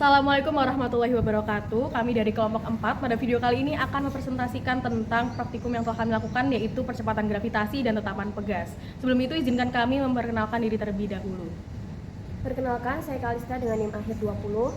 Assalamualaikum warahmatullahi wabarakatuh. Kami dari kelompok 4 pada video kali ini akan mempresentasikan tentang praktikum yang telah kami lakukan, yaitu percepatan gravitasi dan tetapan pegas. Sebelum itu izinkan kami memperkenalkan diri terlebih dahulu. Perkenalkan, saya Kalista dengan NIM akhir 20.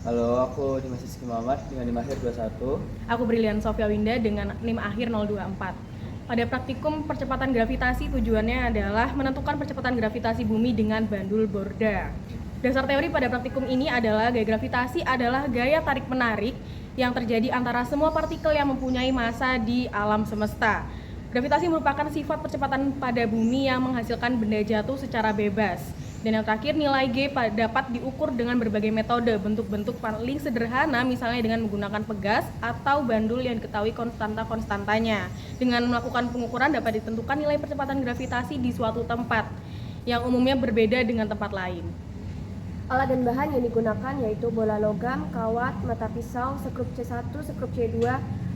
Halo, aku Dimas Rizky Muhammad dengan NIM akhir 21. Aku Brilian Sofia Winda dengan NIM akhir 024. Pada praktikum percepatan gravitasi tujuannya adalah menentukan percepatan gravitasi bumi dengan bandul Borda. Dasar teori pada praktikum ini adalah gaya gravitasi adalah gaya tarik-menarik yang terjadi antara semua partikel yang mempunyai massa di alam semesta. Gravitasi merupakan sifat percepatan pada bumi yang menghasilkan benda jatuh secara bebas. Dan yang terakhir, nilai G dapat diukur dengan berbagai metode, bentuk-bentuk paling sederhana misalnya dengan menggunakan pegas atau bandul yang diketahui konstantanya. Dengan melakukan pengukuran dapat ditentukan nilai percepatan gravitasi di suatu tempat yang umumnya berbeda dengan tempat lain. Alat dan bahan yang digunakan yaitu bola logam, kawat, mata pisau, skrup C1, skrup C2,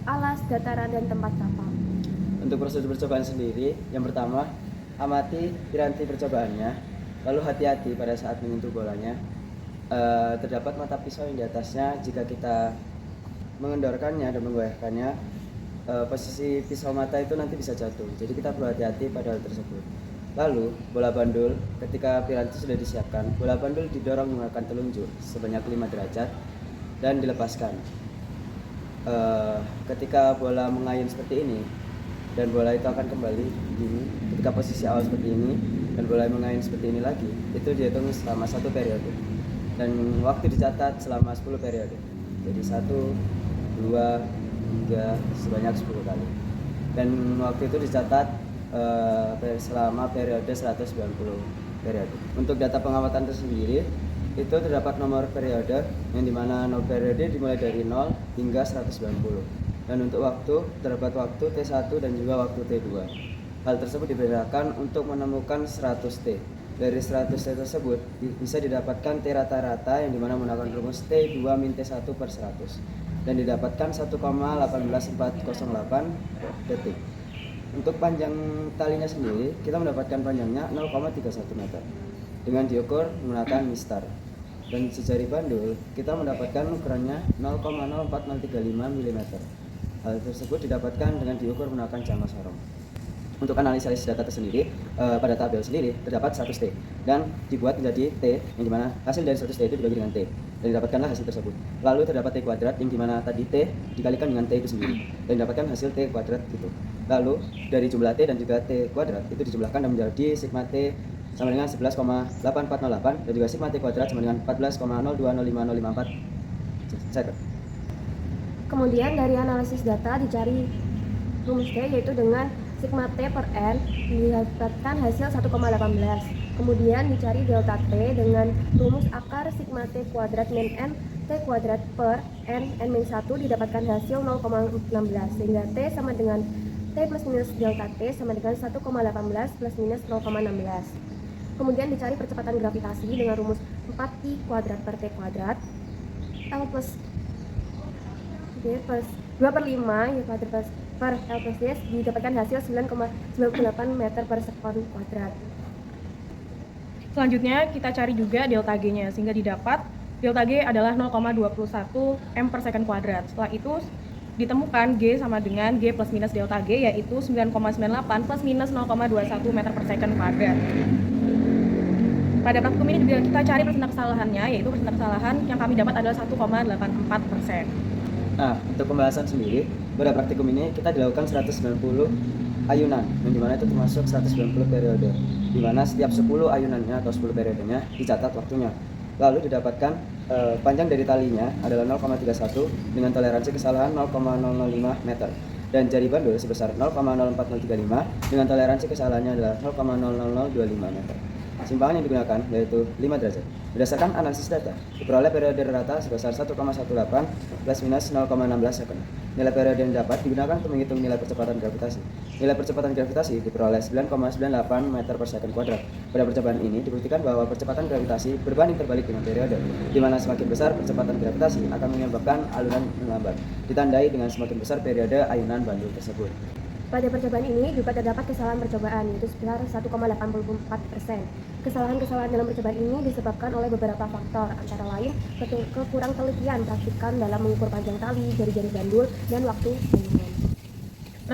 alas, dataran, dan tempat kapal. Untuk prosedur percobaan sendiri, yang pertama, amati piranti percobaannya, lalu hati-hati pada saat menyentuh bolanya. Terdapat mata pisau yang di atasnya. Jika kita mengendorkannya dan menggoyahkannya, posisi pisau mata itu nanti bisa jatuh. Jadi kita perlu hati-hati pada hal tersebut. Lalu, bola bandul, ketika piranti sudah disiapkan, bola bandul didorong menggunakan telunjuk sebanyak 5 derajat dan dilepaskan. Ketika bola mengayun seperti ini, dan bola itu akan kembali begini, ketika posisi awal seperti ini, dan bola mengayun seperti ini lagi, itu dihitung selama 1 periode. Dan waktu dicatat selama 10 periode. Jadi 1, 2, 3, sebanyak 10 kali. Dan waktu itu dicatat selama periode 190 periode. Untuk data pengamatan tersendiri, itu terdapat nomor periode yang dimana nomor periode dimulai dari 0 hingga 190. Dan untuk waktu, terdapat waktu T1 dan juga waktu T2. Hal tersebut dibedakan untuk menemukan 100 T. Dari 100 T tersebut bisa didapatkan T rata-rata yang dimana menggunakan rumus T2 min T1 per 100 dan didapatkan 1,18408 detik. Untuk panjang talinya sendiri, kita mendapatkan panjangnya 0,31 meter dengan diukur menggunakan mistar. Dan sejari bandul, kita mendapatkan ukurannya 0,04035 mm. Hal tersebut didapatkan dengan diukur menggunakan jama sorong. Untuk analisis data tersendiri, pada tabel sendiri terdapat 100 T dan dibuat menjadi T yang dimana hasil dari 100 T itu dibagi dengan T dan didapatkanlah hasil tersebut. Lalu terdapat T kuadrat yang dimana tadi T dikalikan dengan T itu sendiri dan didapatkan hasil T kuadrat itu. Lalu dari jumlah T dan juga T kuadrat itu dijumlahkan dan menjadi sigma T sama dengan 11,8408 dan juga sigma T kuadrat sama dengan 14,020554 second. Kemudian dari analisis data dicari rumus T yaitu dengan sigma T per N didapatkan hasil 1,18. Kemudian dicari delta T dengan rumus akar sigma T kuadrat min N T kuadrat per N min 1 didapatkan hasil 0,16 sehingga T sama dengan T plus minus delta T sama dengan 1,18 plus minus 0,16. Kemudian dicari percepatan gravitasi dengan rumus 4I kuadrat per T kuadrat L plus D plus 2 per 5 ya kuadrat per L plus D didapatkan hasil 9,98 meter per sekon kuadrat. Selanjutnya kita cari juga delta G-nya sehingga didapat delta G adalah 0,21 m per second kuadrat. Setelah itu ditemukan G sama dengan G plus minus delta G yaitu 9,98 plus minus 0,21 meter per second kuadrat. Pada praktikum ini juga kita cari persentase kesalahannya, yaitu persentase kesalahan yang kami dapat adalah 1,84%. Nah, untuk pembahasan sendiri, pada praktikum ini kita dilakukan 190 ayunan, yang dimana itu termasuk 190 periode, dimana setiap 10 ayunannya atau 10 periodenya dicatat waktunya. Lalu didapatkan panjang dari talinya adalah 0,31 dengan toleransi kesalahan 0,005 meter. Dan jari bandul sebesar 0,04035 dengan toleransi kesalahannya adalah 0,00025 meter. Simpangan yang digunakan yaitu 5 derajat. Berdasarkan analisis data, diperoleh periode rata sebesar 1,18 plus minus 0,16 second. Nilai periode yang dapat digunakan untuk menghitung nilai percepatan gravitasi. Nilai percepatan gravitasi diperoleh 9,98 meter per second kuadrat. Pada percobaan ini dibuktikan bahwa percepatan gravitasi berbanding terbalik dengan periode, di mana semakin besar percepatan gravitasi akan menyebabkan alunan melambat, ditandai dengan semakin besar periode ayunan bandul tersebut. Pada percobaan ini juga terdapat kesalahan percobaan, yaitu sebesar 1,84%. Kesalahan-kesalahan dalam percobaan ini disebabkan oleh beberapa faktor, antara lain kekurang telitian praktikan dalam mengukur panjang tali, jari-jari bandul, dan waktu sambungan.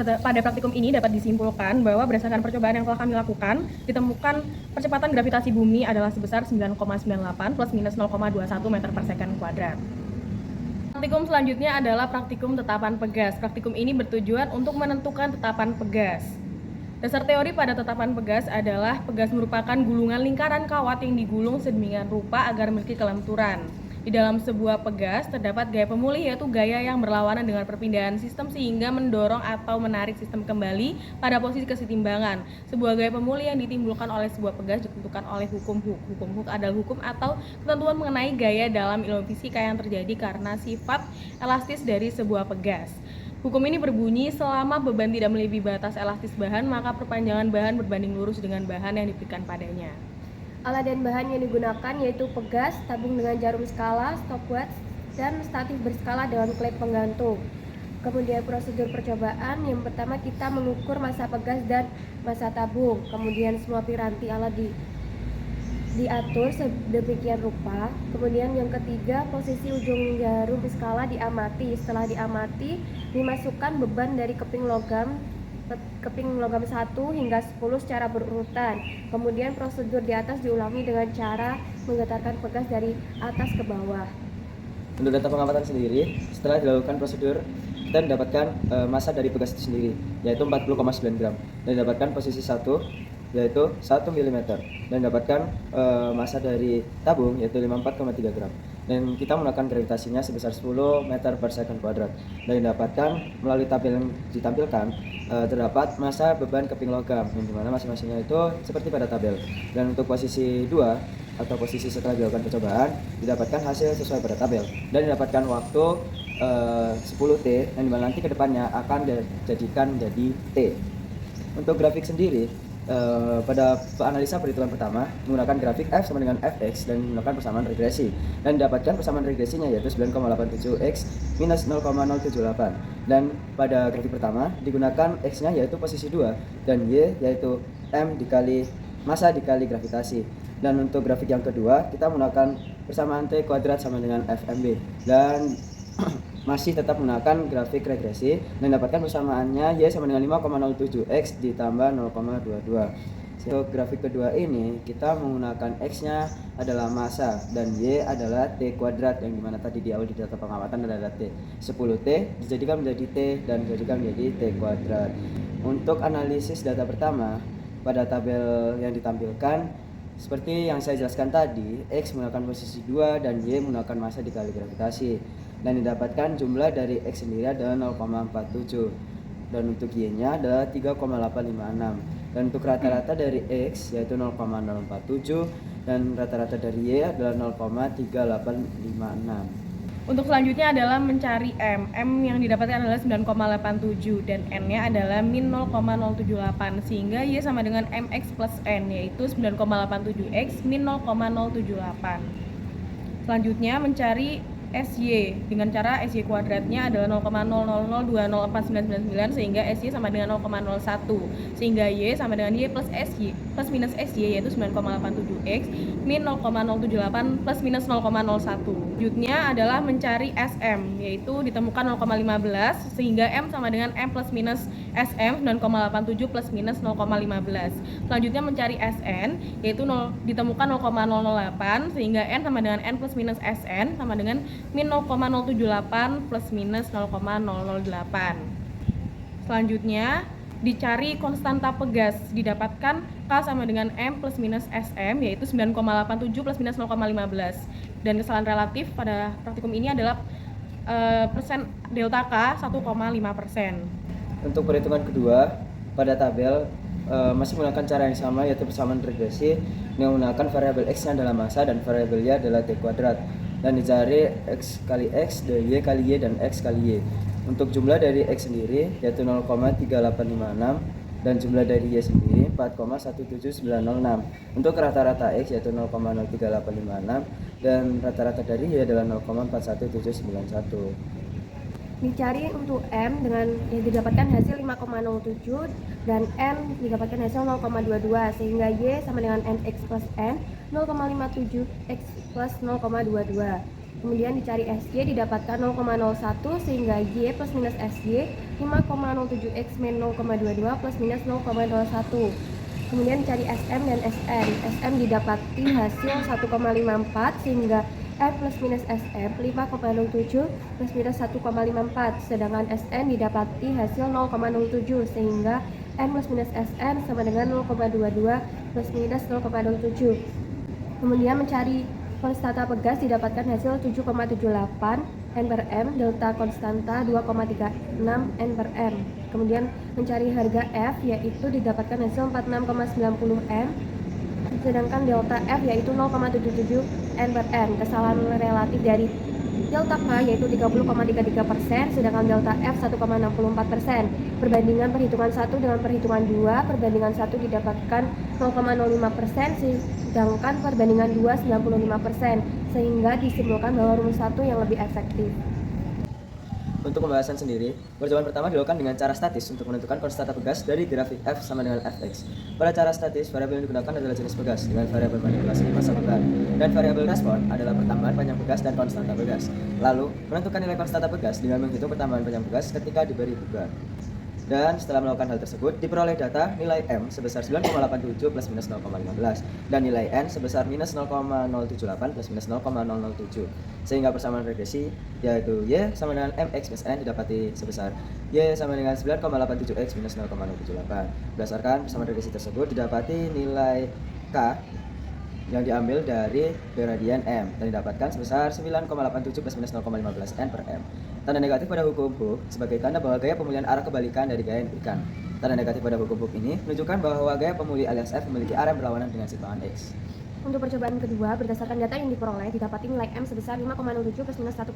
Pada praktikum ini dapat disimpulkan bahwa berdasarkan percobaan yang telah kami lakukan, ditemukan percepatan gravitasi bumi adalah sebesar 9,98 plus minus 0,21 meter per second kuadrat. Praktikum selanjutnya adalah praktikum tetapan pegas. Praktikum ini bertujuan untuk menentukan tetapan pegas. Dasar teori pada tetapan pegas adalah pegas merupakan gulungan lingkaran kawat yang digulung sedemikian rupa agar memiliki kelenturan. Di dalam sebuah pegas terdapat gaya pemulih, yaitu gaya yang berlawanan dengan perpindahan sistem sehingga mendorong atau menarik sistem kembali pada posisi kesetimbangan. Sebuah gaya pemulih yang ditimbulkan oleh sebuah pegas ditentukan oleh hukum Hooke. Hukum Hooke adalah hukum atau ketentuan mengenai gaya dalam ilmu fisika yang terjadi karena sifat elastis dari sebuah pegas. Hukum ini berbunyi selama beban tidak melebihi batas elastis bahan, maka perpanjangan bahan berbanding lurus dengan bahan yang diberikan padanya. Alat dan bahan yang digunakan yaitu pegas, tabung dengan jarum skala, stopwatch, dan statif berskala dengan klep penggantung. Kemudian prosedur percobaan, yang pertama kita mengukur massa pegas dan massa tabung. Kemudian semua piranti alat diatur sedemikian rupa. Kemudian yang ketiga, posisi ujung jarum skala diamati. Setelah diamati, dimasukkan beban dari keping logam 1 hingga 10 secara berurutan. Kemudian prosedur di atas diulangi dengan cara menggetarkan pegas dari atas ke bawah. Untuk data pengamatan sendiri, setelah dilakukan prosedur, kita mendapatkan massa dari pegas itu sendiri, yaitu 40,9 gram, dan didapatkan posisi 1, yaitu 1 mm, dan didapatkan massa dari tabung, yaitu 54,3 gram. Dan kita menggunakan gravitasinya sebesar 10 meter per second kuadrat, dan didapatkan melalui tabel yang ditampilkan terdapat massa beban keping logam, yang dimana masing-masingnya itu seperti pada tabel. Dan untuk posisi 2 atau posisi setelah dilakukan percobaan, didapatkan hasil sesuai pada tabel, dan didapatkan waktu 10T, yang dimana nanti kedepannya akan dijadikan menjadi T. Untuk grafik sendiri, pada analisa perhitungan pertama menggunakan grafik F sama dengan Fx dan menggunakan persamaan regresi, dan didapatkan persamaan regresinya yaitu 9,87x minus 0,078, dan pada grafik pertama digunakan X nya yaitu posisi 2 dan Y yaitu M dikali massa dikali gravitasi. Dan untuk grafik yang kedua kita menggunakan persamaan T kuadrat sama dengan FMB dan masih tetap menggunakan grafik regresi, dan dapatkan persamaannya Y sama dengan 5,07x ditambah 0,22. Untuk grafik kedua ini kita menggunakan X nya adalah massa dan Y adalah T kuadrat, yang dimana tadi di awal di data pengamatan adalah T. 10T dijadikan menjadi T dan dijadikan menjadi T kuadrat. Untuk analisis data pertama, pada tabel yang ditampilkan seperti yang saya jelaskan tadi, X menggunakan posisi 2 dan Y menggunakan massa dikali gravitasi, dan didapatkan jumlah dari X sendiri adalah 0,47 dan untuk Y nya adalah 3,856, dan untuk rata-rata dari X yaitu 0,047 dan rata-rata dari Y adalah 0,3856. Untuk selanjutnya adalah mencari M. M yang didapatkan adalah 9,87 dan N-nya adalah min 0,078, sehingga Y sama dengan MX plus N, yaitu 9,87X min 0,078. Selanjutnya mencari SY dengan cara SY kuadratnya adalah 0,000204999, sehingga SY sama dengan 0,01, sehingga Y sama dengan Y plus SY plus minus SY yaitu 9,87X min 0,078 plus minus 0,01. Selanjutnya adalah mencari SM, yaitu ditemukan 0,15, sehingga M sama dengan M plus minus SM 9,87 plus minus 0,15. Selanjutnya mencari SN, yaitu ditemukan 0,008, sehingga N sama dengan N plus minus SN sama dengan min 0,078 plus minus 0,008. Selanjutnya dicari konstanta pegas, didapatkan K sama dengan M plus minus SM yaitu 9,87 plus minus 0,15, dan kesalahan relatif pada praktikum ini adalah persen delta K 1,5%. Untuk perhitungan kedua pada tabel masih menggunakan cara yang sama yaitu persamaan regresi dengan menggunakan variabel X nya adalah massa dan variabel Y adalah T kuadrat, dan dicari X kali X, Y kali Y, dan X kali Y. Untuk jumlah dari X sendiri yaitu 0,3856 dan jumlah dari Y sendiri 4,17906. Untuk rata-rata X yaitu 0,03856 dan rata-rata dari Y adalah 0,41791. Dicari untuk M dengan yang didapatkan hasil 5,07 dan N didapatkan hasil 0,22 sehingga Y sama dengan NX plus N 0,57 X plus 0,22. Kemudian dicari SY didapatkan 0,01 sehingga Y plus minus SY 5,07 X min 0,22 plus minus 0,01. Kemudian dicari SM dan SN. SM didapati hasil 1,54 sehingga R plus minus SM 5,07 plus minus 1,54, sedangkan SN didapati hasil 0,07 sehingga N plus minus SN sama dengan 0,22 plus minus 0,07. Kemudian mencari konstanta pegas didapatkan hasil 7,78 N per M, delta konstanta 2,36 N per M. Kemudian mencari harga F yaitu didapatkan hasil 46,90 M, sedangkan delta F yaitu 0,77 N per M. Kesalahan relatif dari delta K yaitu 30,33%, sedangkan delta F 1,64%. Perbandingan perhitungan 1 dengan perhitungan 2, perbandingan 1 didapatkan 0,05%, sedangkan perbandingan 2 95%, sehingga disimpulkan bahwa rumus 1 yang lebih efektif. Untuk pembahasan sendiri, percobaan pertama dilakukan dengan cara statis untuk menentukan konstanta pegas dari grafik F sama dengan Fx. Pada cara statis, variabel yang digunakan adalah jenis pegas dengan variabel manipulasi massa beban, dan variabel respon adalah pertambahan panjang pegas dan konstanta pegas. Lalu, menentukan nilai konstanta pegas dengan menghitung pertambahan panjang pegas ketika diberi beban. Dan setelah melakukan hal tersebut, diperoleh data nilai M sebesar 9,87 plus minus 0,15 dan nilai N sebesar minus 0,078 plus minus 0,007. Sehingga persamaan regresi yaitu Y sama dengan MX plus N didapati sebesar Y sama dengan 9,87X minus 0,078. Berdasarkan persamaan regresi tersebut didapati nilai K yang diambil dari gradien M dan didapatkan sebesar 9,87 plus minus 0,15 N per M. Tanda negatif pada hukum Hooke sebagai tanda bahwa gaya pemulihan arah kebalikan dari gaya yang diberikan. Tanda negatif pada hukum Hooke ini menunjukkan bahwa gaya pemulih alias F memiliki arah yang berlawanan dengan sigma X. Untuk percobaan kedua, berdasarkan data yang diperoleh, didapati nilai M sebesar 5,07 plus minus 1,54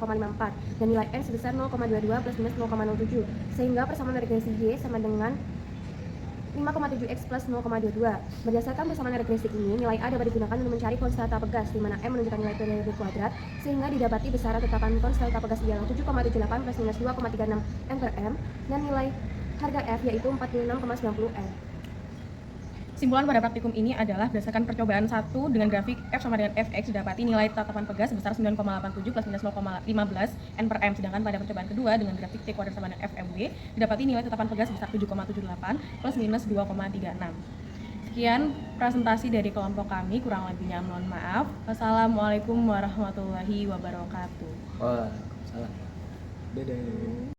dan nilai N sebesar 0,22 plus minus 0,07, sehingga persamaan regresi Y sama dengan 5,7x plus 0,22. Berdasarkan persamaan regresi ini, nilai A dapat digunakan untuk mencari konstanta pegas, di mana M menunjukkan nilai periode kuadrat, sehingga didapati besaran tetapan konstanta pegas ialah 7,78 plus minus 2,36 M per M, dan nilai harga F yaitu 46,90 M. Kesimpulan pada praktikum ini adalah berdasarkan percobaan 1 dengan grafik F sama dengan Fx didapati nilai tatapan pegas sebesar 9,87 plus minus 0,15 N per M, sedangkan pada percobaan kedua dengan grafik T kuadrat sama dengan FMW didapati nilai tatapan pegas sebesar 7,78 plus minus 2,36. Sekian presentasi dari kelompok kami, kurang lebihnya mohon maaf. Wassalamualaikum warahmatullahi wabarakatuh. Waalaikumsalam. Dadah.